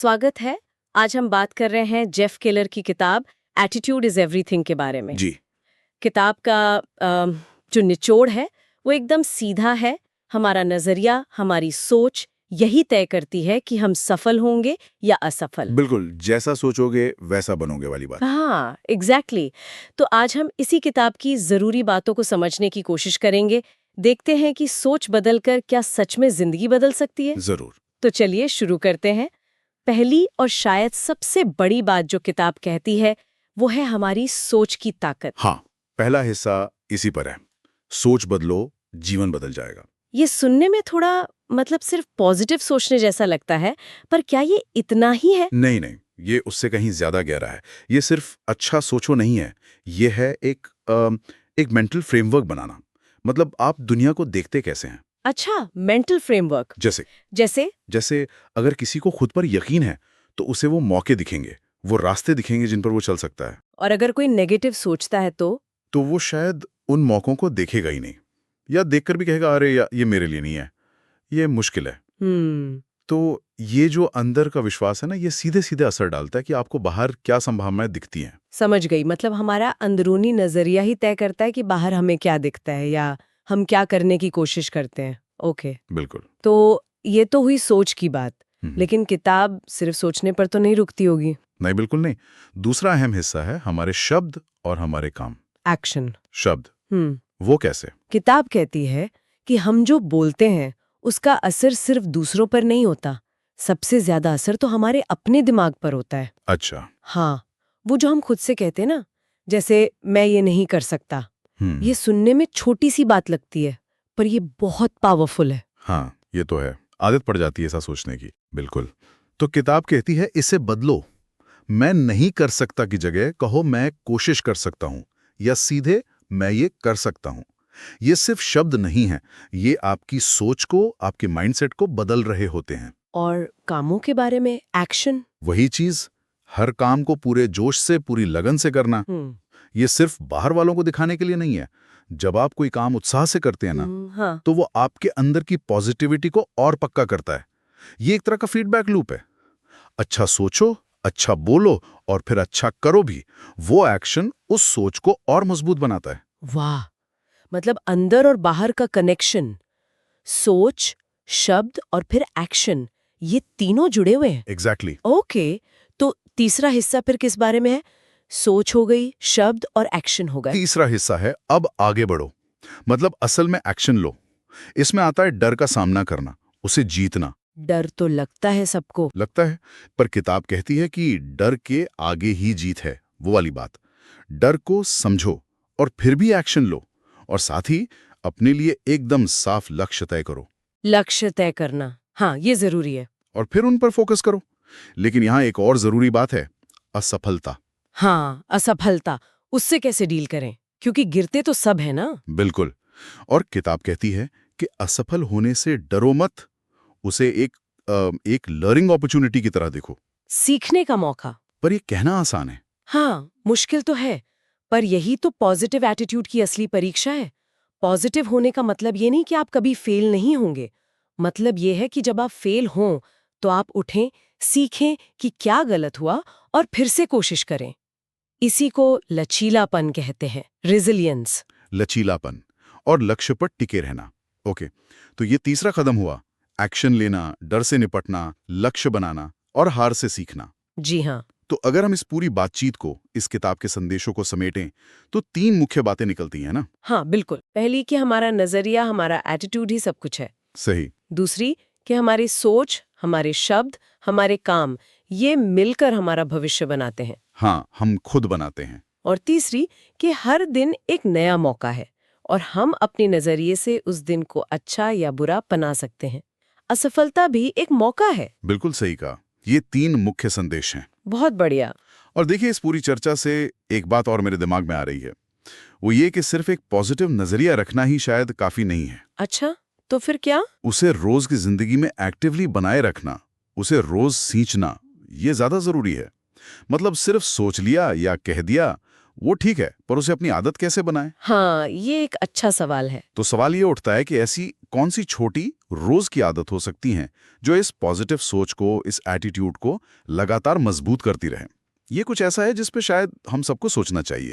स्वागत है। आज हम बात कर रहे हैं जेफ केलर की किताब एटीट्यूड इज एवरीथिंग के बारे में। जी। किताब का जो निचोड़ है वो एकदम सीधा है। हमारा नजरिया, हमारी सोच यही तय करती है कि हम सफल होंगे या असफल। बिल्कुल, जैसा सोचोगे वैसा बनोगे वाली बात। हाँ, एग्जैक्टली। तो आज हम इसी किताब की जरूरी बातों को समझने की कोशिश करेंगे। देखते हैं कि सोच बदलकर क्या सच में जिंदगी बदल सकती है। जरूर। तो चलिए शुरू करते हैं। पहली और शायद सबसे बड़ी बात जो किताब कहती है वो है हमारी सोच की ताकत। हाँ, पहला हिस्सा इसी पर है। सोच बदलो, जीवन बदल जाएगा। ये सुनने में थोड़ा मतलब सिर्फ पॉजिटिव सोचने जैसा लगता है, पर क्या ये इतना ही है? नहीं नहीं, ये उससे कहीं ज्यादा गहरा है। ये सिर्फ अच्छा सोचो नहीं है, ये है एक मेंटल फ्रेमवर्क बनाना। मतलब आप दुनिया को देखते कैसे हैं। अच्छा, मेंटल फ्रेमवर्क। जैसे जैसे? जैसे अगर किसी को खुद पर यकीन है तो उसे वो मौके दिखेंगे, वो रास्ते दिखेंगे जिन पर वो चल सकता है। और अगर कोई नेगेटिव सोचता है तो वो शायद उन मौकों को देखेगा ही नहीं, या देखकर भी कहेगा अरे या ये मेरे लिए नहीं है, ये मुश्किल है। हम्म। तो ये जो अंदर का विश्वास है ना, ये सीधे सीधे असर डालता है कि आपको बाहर क्या संभावनाएं दिखती हैं। समझ गई। मतलब हमारा अंदरूनी नजरिया ही तय करता है कि बाहर हमें क्या दिखता है या हम क्या करने की कोशिश करते हैं। ओके। बिल्कुल। तो ये तो हुई सोच की बात, हम्म। लेकिन किताब सिर्फ सोचने पर तो नहीं रुकती होगी। नहीं, बिल्कुल नहीं। दूसरा अहम हिस्सा है हमारे शब्द और हमारे काम। एक्शन। शब्द, वो कैसे? किताब कहती है कि हम जो बोलते हैं उसका असर सिर्फ दूसरों पर नहीं होता, सबसे ज्यादा असर तो हमारे अपने दिमाग पर होता है। अच्छा। हाँ, वो जो हम खुद से कहते हैं ना, जैसे मैं ये नहीं कर सकता, ये हम्म। सुनने में छोटी सी बात लगती है, पर ये बहुत पावरफुल है। हाँ, ये तो है। आदत पड़ जाती है ऐसा सोचने की। बिल्कुल। तो किताब कहती है इसे बदलो। मैं नहीं कर सकता की जगह कहो मैं कोशिश कर सकता हूं, या सीधे मैं ये कर सकता हूं। ये सिर्फ शब्द नहीं है, ये आपकी सोच को, आपके माइंडसेट को बदल रहे होते हैं। और कामों के बारे में एक्शन। वही चीज, हर काम को पूरे जोश से, पूरी लगन से करना। ये सिर्फ बाहर वालों को दिखाने के लिए नहीं है। जब आप कोई काम उत्साह से करते हैं ना, हाँ। तो वो आपके अंदर की पॉजिटिविटी को और पक्का करता है। ये एक तरह का फीडबैक लूप है। अच्छा सोचो, अच्छा बोलो और फिर अच्छा करो भी। वो एक्शन उस सोच को और मजबूत बनाता है। वाह, मतलब अंदर और बाहर का कनेक्शन, सोच, शब्द और फिर एक्शन, ये तीनों जुड़े हुए हैं। एग्जैक्टली। ओके, तो तीसरा हिस्सा फिर किस बारे में है? सोच हो गई, शब्द और एक्शन हो गए। तीसरा हिस्सा है अब आगे बढ़ो। मतलब असल में एक्शन लो। इसमें आता है डर का सामना करना, उसे जीतना। डर तो लगता है सबको। लगता है, पर किताब कहती है कि डर के आगे ही जीत है, वो वाली बात। डर को समझो और फिर भी एक्शन लो, और साथ ही अपने लिए एकदम साफ लक्ष्य तय करो। लक्ष्य तय करना, हाँ, ये जरूरी है। और फिर उन पर फोकस करो। लेकिन यहाँ एक और जरूरी बात है, असफलता। हाँ, असफलता, उससे कैसे डील करें? क्योंकि गिरते तो सब है ना। बिल्कुल। और किताब कहती है कि असफल होने से डरो मत, उसे एक लर्निंग अपॉर्चुनिटी की तरह देखो। सीखने का मौका। पर ये कहना आसान है। हाँ, मुश्किल तो है, पर यही तो पॉजिटिव एटीट्यूड की असली परीक्षा है। पॉजिटिव होने का मतलब ये नहीं कि आप कभी फेल नहीं होंगे। मतलब ये है कि जब आप फेल हों तो आप उठें, सीखें कि क्या गलत हुआ और फिर से कोशिश करें। इसी को लचीलापन कहते हैं, रेजिलियंस। लचीलापन और लक्ष्य पर टिके रहना। ओके, तो ये तीसरा कदम हुआ, एक्शन लेना, डर से निपटना, लक्ष्य बनाना और हार से सीखना। जी हाँ। तो अगर हम इस पूरी बातचीत को, इस किताब के संदेशों को समेटें, तो तीन मुख्य बातें निकलती हैं ना। हाँ, बिल्कुल। पहली कि हमारा नजरिया, हमारा एटीट्यूड ही सब कुछ है। सही। दूसरी कि हमारी सोच, हमारे शब्द, हमारे काम, ये मिलकर हमारा भविष्य बनाते हैं। हाँ, हम खुद बनाते हैं। और तीसरी कि हर दिन एक नया मौका है और हम अपने नजरिए से उस दिन को अच्छा या बुरा बना सकते हैं। असफलता भी एक मौका है। बिल्कुल सही कहा। ये तीन मुख्य संदेश हैं। बहुत बढ़िया। और देखिए, इस पूरी चर्चा से एक बात और मेरे दिमाग में आ रही है, वो ये कि सिर्फ एक पॉजिटिव नजरिया रखना ही शायद काफी नहीं है। अच्छा, तो फिर क्या? उसे रोज की जिंदगी में एक्टिवली बनाए रखना, उसे रोज सींचना, ये ज्यादा जरूरी है। मतलब सिर्फ सोच लिया या कह दिया, वो ठीक है, पर उसे अपनी आदत कैसे बनाएं? हाँ, ये एक अच्छा सवाल है। तो सवाल ये उठता है कि ऐसी कौन सी छोटी रोज की आदत हो सकती हैं जो इस पॉजिटिव सोच को, इस एटीट्यूड को लगातार मजबूत करती रहे। ये कुछ ऐसा है जिस पे शायद हम सबको सोचना चाहिए।